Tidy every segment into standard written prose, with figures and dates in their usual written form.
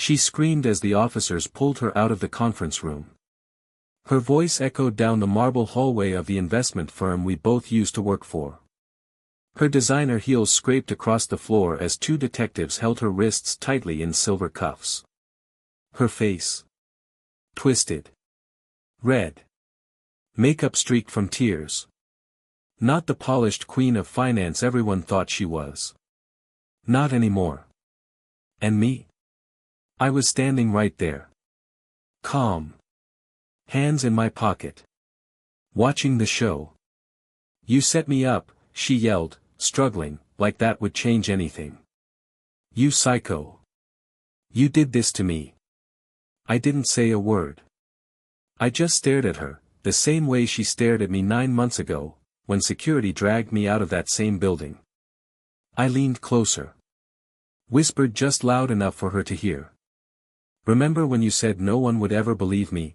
She screamed as the officers pulled her out of the conference room. Her voice echoed down the marble hallway of the investment firm we both used to work for. Her designer heels scraped across the floor as two detectives held her wrists tightly in silver cuffs. Her face. Twisted. Red. Makeup streaked from tears. Not the polished queen of finance everyone thought she was. Not anymore. And me? I was standing right there. Calm. Hands in my pocket. Watching the show. "You set me up," she yelled, struggling, like that would change anything. "You psycho. You did this to me." I didn't say a word. I just stared at her, the same way she stared at me 9 months ago, when security dragged me out of that same building. I leaned closer. Whispered just loud enough for her to hear. "Remember when you said no one would ever believe me?"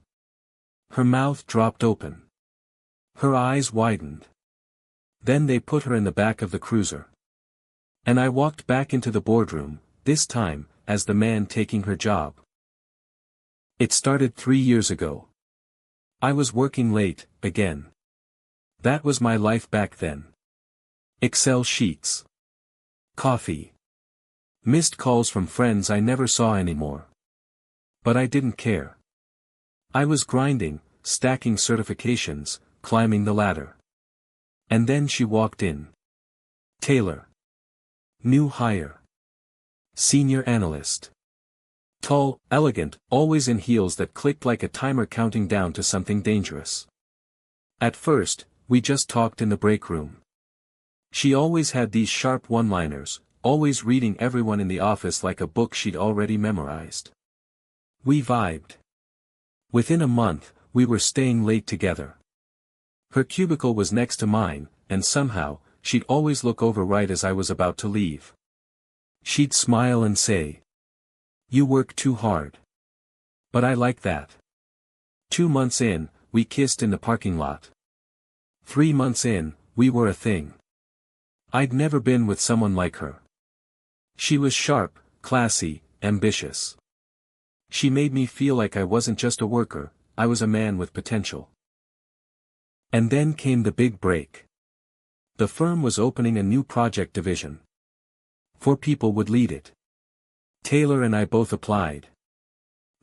Her mouth dropped open. Her eyes widened. Then they put her in the back of the cruiser. And I walked back into the boardroom, this time, as the man taking her job. It started 3 years ago. I was working late, again. That was my life back then. Excel sheets. Coffee. Missed calls from friends I never saw anymore. But I didn't care. I was grinding, stacking certifications, climbing the ladder. And then she walked in. Taylor. New hire. Senior analyst. Tall, elegant, always in heels that clicked like a timer counting down to something dangerous. At first, we just talked in the break room. She always had these sharp one-liners, always reading everyone in the office like a book she'd already memorized. We vibed. Within a month, we were staying late together. Her cubicle was next to mine, and somehow, she'd always look over right as I was about to leave. She'd smile and say, "You work too hard." But I like that. 2 months in, we kissed in the parking lot. 3 months in, we were a thing. I'd never been with someone like her. She was sharp, classy, ambitious. She made me feel like I wasn't just a worker, I was a man with potential. And then came the big break. The firm was opening a new project division. 4 people would lead it. Taylor and I both applied.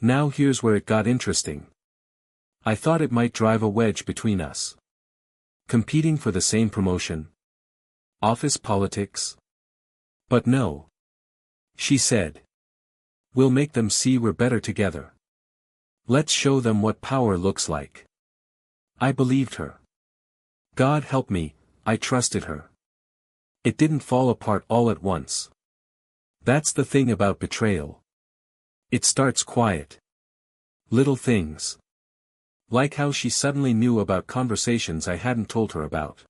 Now here's where it got interesting. I thought it might drive a wedge between us. Competing for the same promotion. Office politics. But no. She said. "We'll make them see we're better together. Let's show them what power looks like." I believed her. God help me, I trusted her. It didn't fall apart all at once. That's the thing about betrayal. It starts quiet. Little things. Like how she suddenly knew about conversations I hadn't told her about.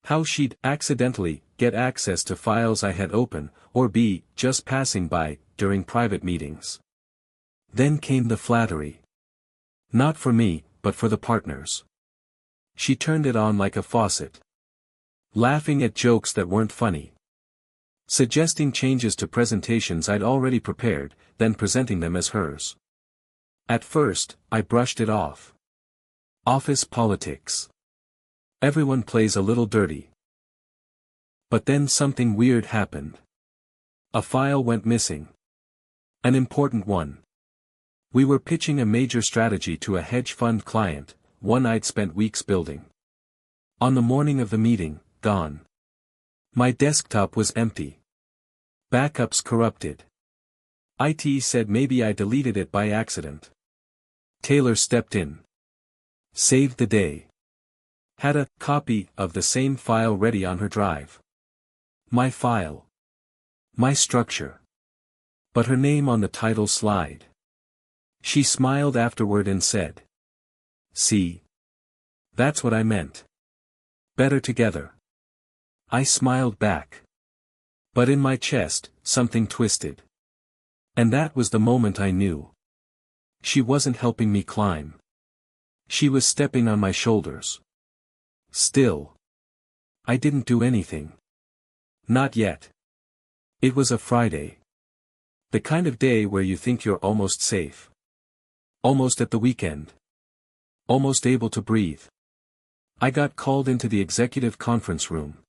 How she'd accidentally get access to files I had open, or be just passing by, during private meetings. Then came the flattery. Not for me, but for the partners. She turned it on like a faucet. Laughing at jokes that weren't funny. Suggesting changes to presentations I'd already prepared, then presenting them as hers. At first, I brushed it off. Office politics. Everyone plays a little dirty. But then something weird happened. A file went missing. An important one. We were pitching a major strategy to a hedge fund client, one I'd spent weeks building. On the morning of the meeting, gone. My desktop was empty. Backups corrupted. IT said maybe I deleted it by accident. Taylor stepped in. Saved the day. Had a copy of the same file ready on her drive. My file. My structure. But her name on the title slide. She smiled afterward and said. "See? That's what I meant. Better together." I smiled back. But in my chest, something twisted. And that was the moment I knew. She wasn't helping me climb. She was stepping on my shoulders. Still. I didn't do anything. Not yet. It was a Friday. The kind of day where you think you're almost safe. Almost at the weekend. Almost able to breathe. I got called into the executive conference room.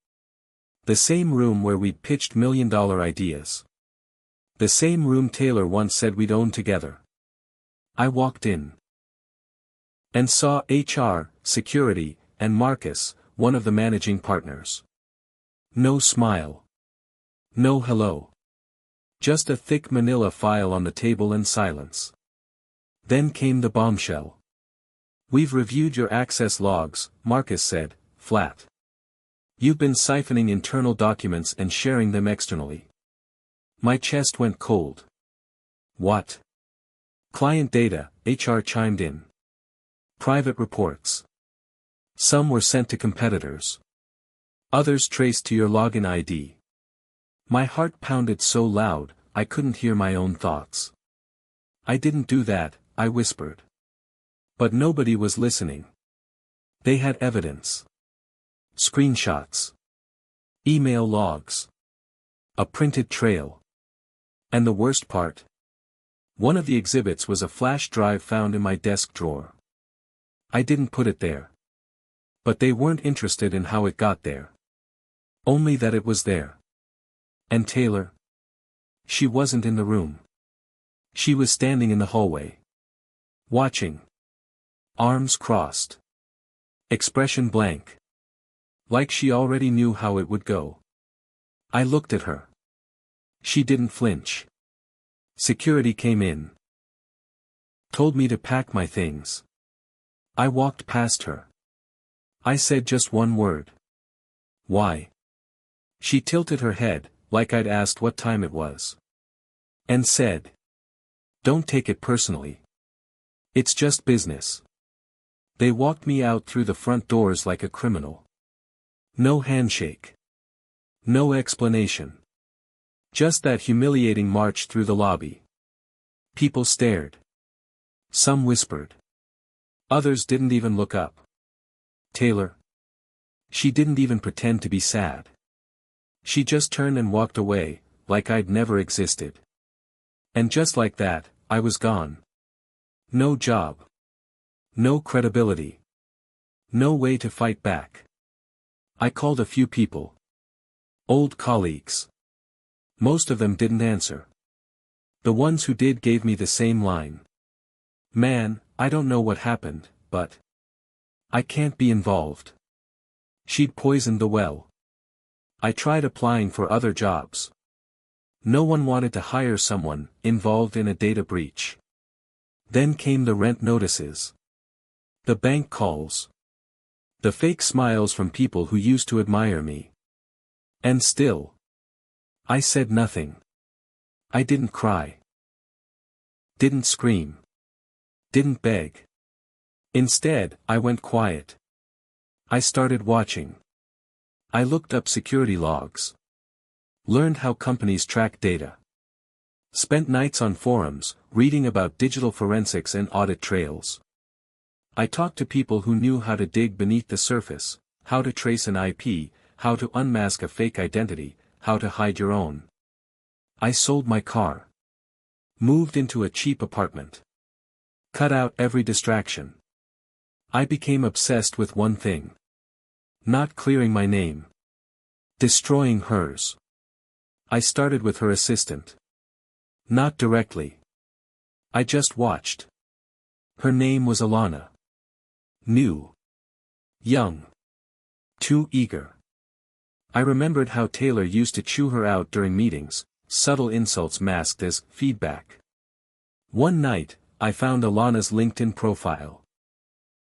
The same room where we'd pitched million-dollar ideas. The same room Taylor once said we'd own together. I walked in. And saw HR, security, and Marcus, one of the managing partners. No smile. No hello. Just a thick manila file on the table and silence. Then came the bombshell. "We've reviewed your access logs," Marcus said, flat. "You've been siphoning internal documents and sharing them externally." My chest went cold. "What?" "Client data," HR chimed in. "Private reports. Some were sent to competitors. Others traced to your login ID." My heart pounded so loud, I couldn't hear my own thoughts. "I didn't do that," I whispered. But nobody was listening. They had evidence. Screenshots. Email logs. A printed trail. And the worst part? One of the exhibits was a flash drive found in my desk drawer. I didn't put it there. But they weren't interested in how it got there. Only that it was there. And Taylor? She wasn't in the room. She was standing in the hallway. Watching. Arms crossed. Expression blank. Like she already knew how it would go. I looked at her. She didn't flinch. Security came in. Told me to pack my things. I walked past her. I said just one word. "Why?" She tilted her head, like I'd asked what time it was. And said, "Don't take it personally. It's just business." They walked me out through the front doors like a criminal. No handshake. No explanation. Just that humiliating march through the lobby. People stared. Some whispered. Others didn't even look up. Taylor? She didn't even pretend to be sad. She just turned and walked away, like I'd never existed. And just like that, I was gone. No job. No credibility. No way to fight back. I called a few people. Old colleagues. Most of them didn't answer. The ones who did gave me the same line. "Man, I don't know what happened, but I can't be involved. She'd poisoned the well." I tried applying for other jobs. No one wanted to hire someone involved in a data breach. Then came the rent notices. The bank calls. The fake smiles from people who used to admire me. And still, I said nothing. I didn't cry. Didn't scream. Didn't beg. Instead, I went quiet. I started watching. I looked up security logs. Learned how companies track data. Spent nights on forums, reading about digital forensics and audit trails. I talked to people who knew how to dig beneath the surface, how to trace an IP, how to unmask a fake identity, how to hide your own. I sold my car. Moved into a cheap apartment. Cut out every distraction. I became obsessed with one thing. Not clearing my name. Destroying hers. I started with her assistant. Not directly. I just watched. Her name was Alana. New. Young. Too eager. I remembered how Taylor used to chew her out during meetings, subtle insults masked as feedback. One night, I found Alana's LinkedIn profile.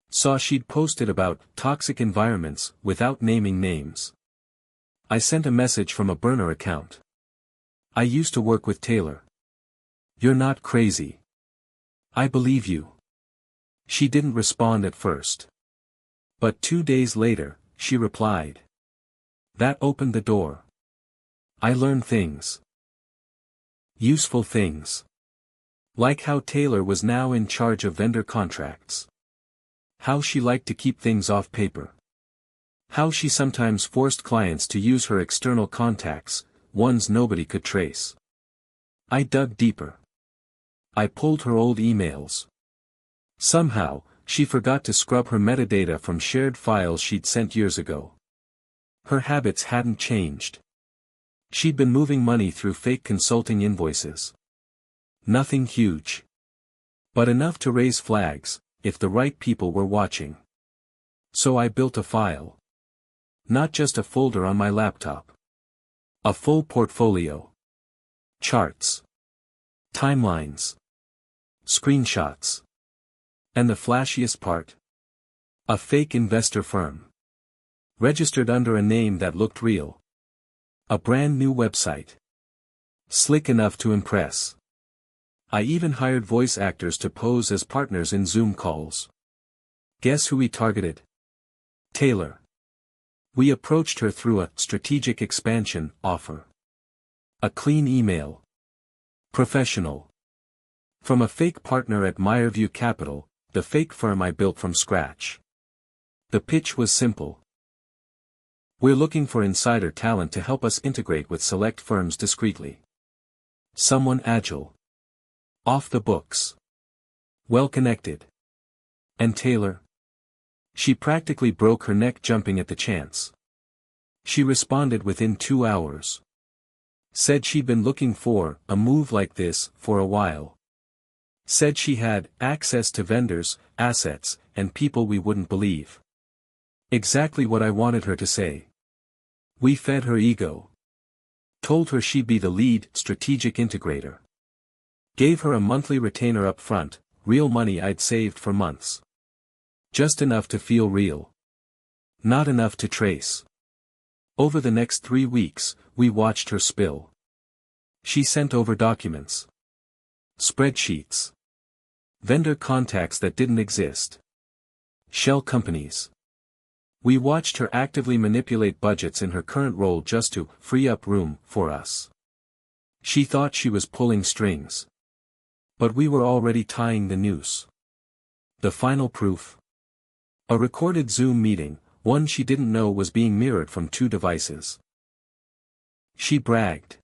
Saw she'd posted about toxic environments without naming names. I sent a message from a burner account. "I used to work with Taylor. You're not crazy. I believe you." She didn't respond at first. But 2 days later, she replied. That opened the door. I learned things. Useful things. Like how Taylor was now in charge of vendor contracts. How she liked to keep things off paper. How she sometimes forced clients to use her external contacts, ones nobody could trace. I dug deeper. I pulled her old emails. Somehow, she forgot to scrub her metadata from shared files she'd sent years ago. Her habits hadn't changed. She'd been moving money through fake consulting invoices. Nothing huge. But enough to raise flags, if the right people were watching. So I built a file. Not just a folder on my laptop. A full portfolio. Charts. Timelines. Screenshots. And the flashiest part? A fake investor firm. Registered under a name that looked real. A brand new website. Slick enough to impress. I even hired voice actors to pose as partners in Zoom calls. Guess who we targeted? Taylor. We approached her through a strategic expansion offer. A clean email. Professional. From a fake partner at Meyerview Capital, the fake firm I built from scratch. The pitch was simple. We're looking for insider talent to help us integrate with select firms discreetly. Someone agile. Off the books. Well connected. And Taylor? She practically broke her neck jumping at the chance. She responded within 2 hours. Said she'd been looking for a move like this for a while. Said she had access to vendors, assets, and people we wouldn't believe. Exactly what I wanted her to say. We fed her ego. Told her she'd be the lead strategic integrator. Gave her a monthly retainer up front, real money I'd saved for months. Just enough to feel real. Not enough to trace. Over the next 3 weeks, we watched her spill. She sent over documents. Spreadsheets. Vendor contacts that didn't exist. Shell companies. We watched her actively manipulate budgets in her current role just to free up room for us. She thought she was pulling strings. But we were already tying the noose. The final proof? A recorded Zoom meeting, one she didn't know was being mirrored from 2 devices. She bragged.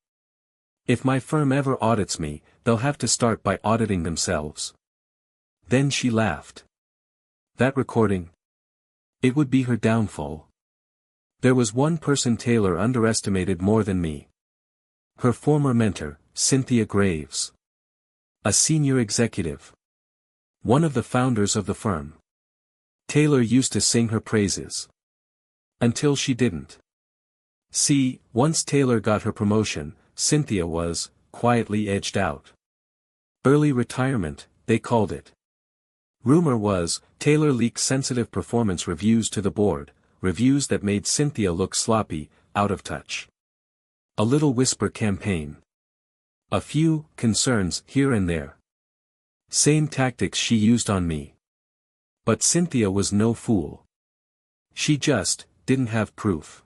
If my firm ever audits me, they'll have to start by auditing themselves. Then she laughed. That recording? It would be her downfall. There was one person Taylor underestimated more than me. Her former mentor, Cynthia Graves. A senior executive. One of the founders of the firm. Taylor used to sing her praises. Until she didn't. See, once Taylor got her promotion, Cynthia was, quietly edged out. Early retirement, they called it. Rumor was, Taylor leaked sensitive performance reviews to the board, reviews that made Cynthia look sloppy, out of touch. A little whisper campaign. A few concerns here and there. Same tactics she used on me. But Cynthia was no fool. She just didn't have proof.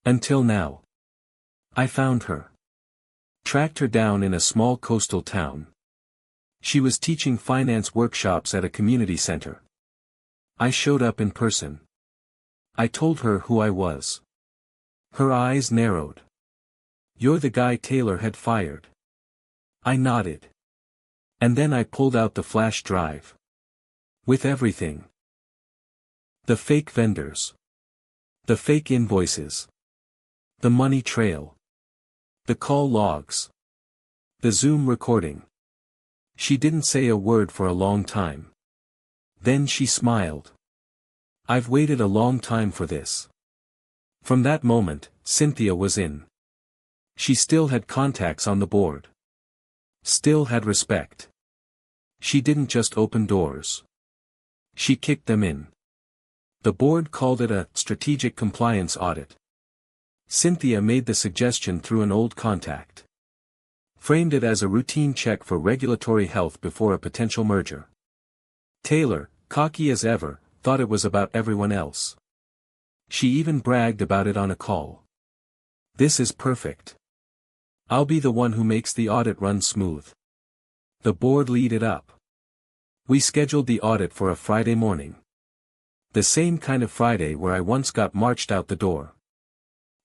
Until now. I found her. Tracked her down in a small coastal town. She was teaching finance workshops at a community center. I showed up in person. I told her who I was. Her eyes narrowed. You're the guy Taylor had fired. I nodded. And then I pulled out the flash drive. With everything. The fake vendors. The fake invoices. The money trail. The call logs. The Zoom recording. She didn't say a word for a long time. Then she smiled. I've waited a long time for this. From that moment, Cynthia was in. She still had contacts on the board. Still had respect. She didn't just open doors. She kicked them in. The board called it a strategic compliance audit. Cynthia made the suggestion through an old contact. Framed it as a routine check for regulatory health before a potential merger. Taylor, cocky as ever, thought it was about everyone else. She even bragged about it on a call. This is perfect. I'll be the one who makes the audit run smooth. The board lead it up. We scheduled the audit for a Friday morning. The same kind of Friday where I once got marched out the door.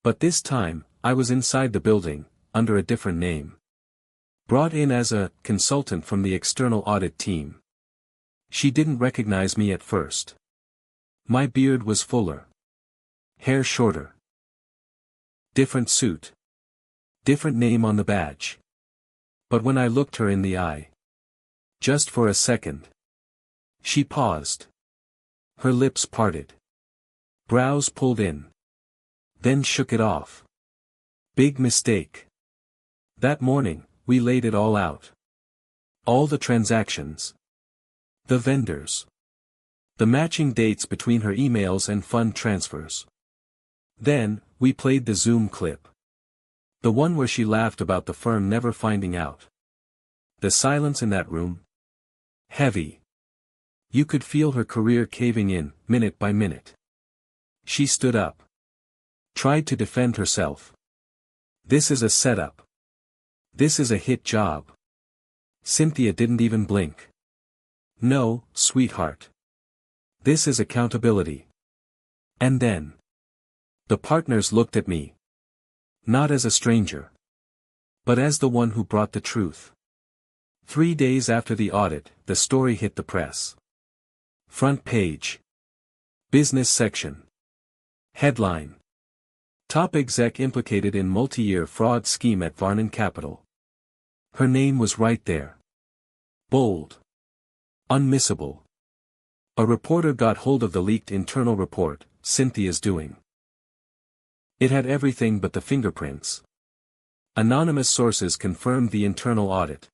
But this time, I was inside the building, under a different name. Brought in as a consultant from the external audit team. She didn't recognize me at first. My beard was fuller. Hair shorter. Different suit. Different name on the badge. But when I looked her in the eye, just for a second, she paused. Her lips parted. Brows pulled in. Then shook it off. Big mistake. That morning, we laid it all out. All the transactions. The vendors. The matching dates between her emails and fund transfers. Then, we played the Zoom clip. The one where she laughed about the firm never finding out. The silence in that room. Heavy. You could feel her career caving in, minute by minute. She stood up. Tried to defend herself. This is a setup. This is a hit job. Cynthia didn't even blink. No, sweetheart. This is accountability. And then. The partners looked at me. Not as a stranger. But as the one who brought the truth. 3 days after the audit, the story hit the press. Front page. Business section. Headline. Top exec implicated in multi-year fraud scheme at Varnon Capital. Her name was right there. Bold. Unmissable. A reporter got hold of the leaked internal report, Cynthia's doing. It had everything but the fingerprints. Anonymous sources confirmed the internal audit.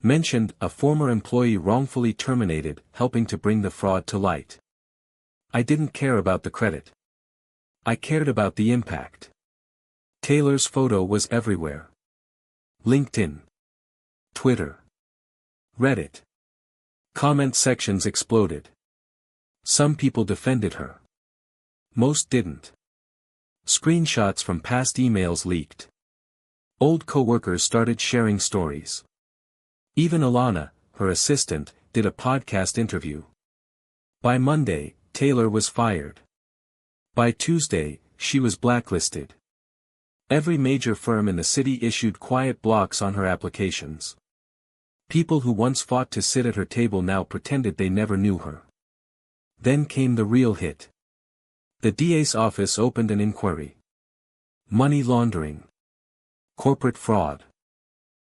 Mentioned a former employee wrongfully terminated, helping to bring the fraud to light. I didn't care about the credit. I cared about the impact. Taylor's photo was everywhere. LinkedIn. Twitter. Reddit. Comment sections exploded. Some people defended her. Most didn't. Screenshots from past emails leaked. Old co-workers started sharing stories. Even Alana, her assistant, did a podcast interview. By Monday, Taylor was fired. By Tuesday, she was blacklisted. Every major firm in the city issued quiet blocks on her applications. People who once fought to sit at her table now pretended they never knew her. Then came the real hit. The DA's office opened an inquiry. Money laundering. Corporate fraud.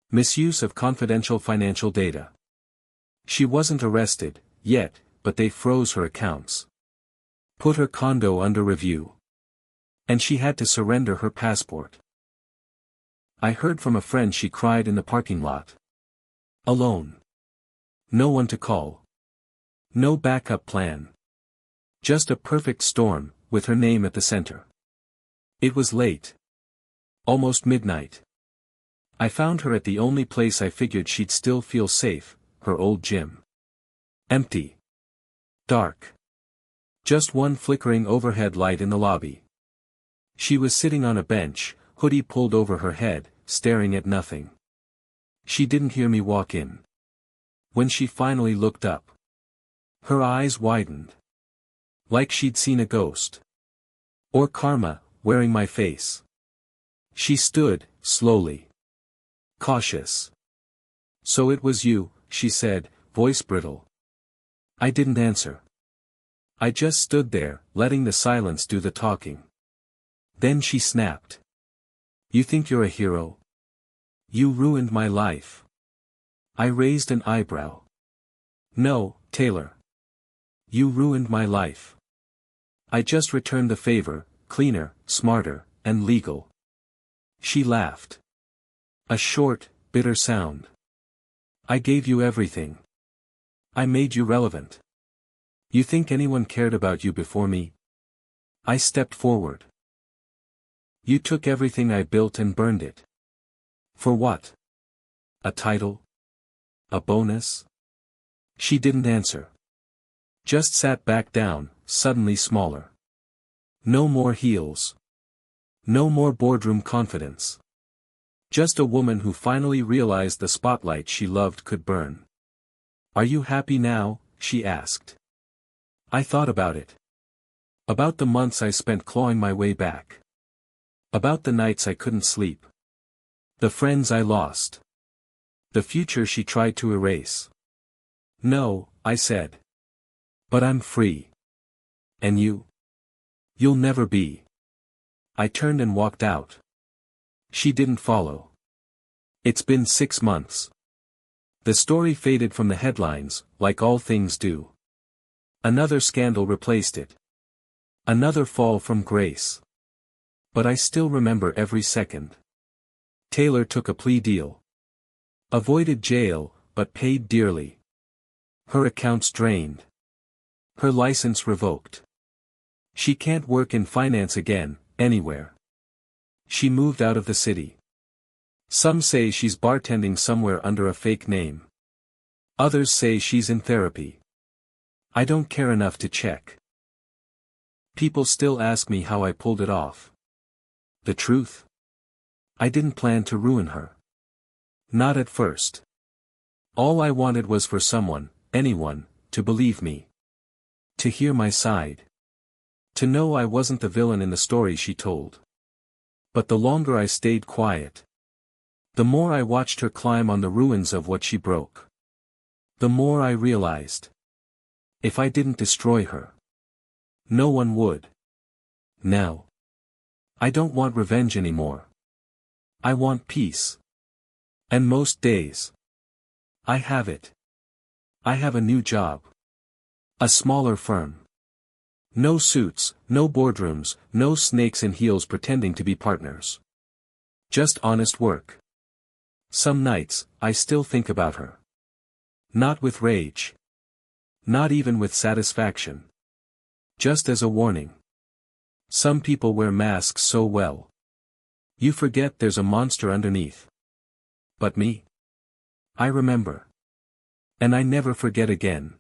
Misuse of confidential financial data. She wasn't arrested, yet, but they froze her accounts. Put her condo under review. And she had to surrender her passport. I heard from a friend she cried in the parking lot. Alone. No one to call. No backup plan. Just a perfect storm, with her name at the center. It was late. Almost midnight. I found her at the only place I figured she'd still feel safe, her old gym. Empty. Dark. Just one flickering overhead light in the lobby. She was sitting on a bench, hoodie pulled over her head, staring at nothing. She didn't hear me walk in. When she finally looked up, her eyes widened. Like she'd seen a ghost. Or karma, wearing my face. She stood, slowly. Cautious. So it was you, she said, voice brittle. I didn't answer. I just stood there, letting the silence do the talking. Then she snapped. You think you're a hero? You ruined my life. I raised an eyebrow. No, Taylor. You ruined my life. I just returned the favor, cleaner, smarter, and legal. She laughed. A short, bitter sound. I gave you everything. I made you relevant. You think anyone cared about you before me? I stepped forward. You took everything I built and burned it. For what? A title? A bonus? She didn't answer. Just sat back down, suddenly smaller. No more heels. No more boardroom confidence. Just a woman who finally realized the spotlight she loved could burn. Are you happy now? She asked. I thought about it. About the months I spent clawing my way back. About the nights I couldn't sleep. The friends I lost. The future she tried to erase. No, I said. But I'm free. And you? You'll never be. I turned and walked out. She didn't follow. It's been 6 months. The story faded from the headlines, like all things do. Another scandal replaced it. Another fall from grace. But I still remember every second. Taylor took a plea deal. Avoided jail, but paid dearly. Her accounts drained. Her license revoked. She can't work in finance again, anywhere. She moved out of the city. Some say she's bartending somewhere under a fake name. Others say she's in therapy. I don't care enough to check. People still ask me how I pulled it off. The truth? I didn't plan to ruin her. Not at first. All I wanted was for someone, anyone, to believe me. To hear my side. To know I wasn't the villain in the story she told. But the longer I stayed quiet, the more I watched her climb on the ruins of what she broke. The more I realized. If I didn't destroy her, no one would. Now. I don't want revenge anymore. I want peace. And most days, I have it. I have a new job. A smaller firm. No suits, no boardrooms, no snakes in heels pretending to be partners. Just honest work. Some nights, I still think about her. Not with rage. Not even with satisfaction. Just as a warning. Some people wear masks so well. You forget there's a monster underneath. But me? I remember. And I never forget again.